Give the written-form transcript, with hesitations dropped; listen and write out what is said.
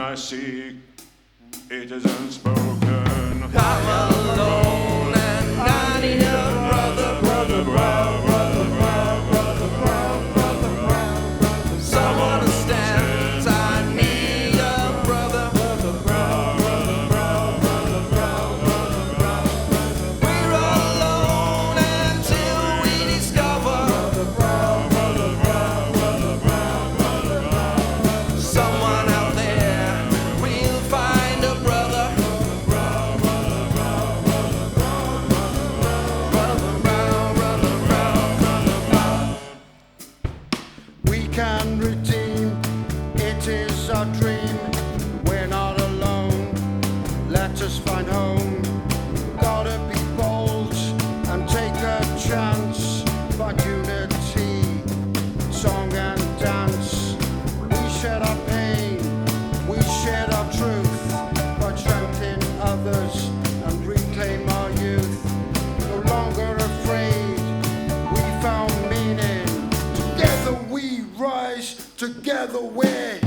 I seek, it is unspoken. I'm alone and I need a brother, brother, brother, brother, brother, brother, brother, someone who stands. I need a brother, brother, brother, brother, brother. We're alone until we discover someone out there. We'll find a brother. We can redeem, it is our dream. We're not alone, let us find home. Gotta be bold and take a chance. Find unity, song and dance. We share our pain, we share our truth. Find strength in others and reclaim our youth. No longer afraid, we found meaning. Together we rise, together we're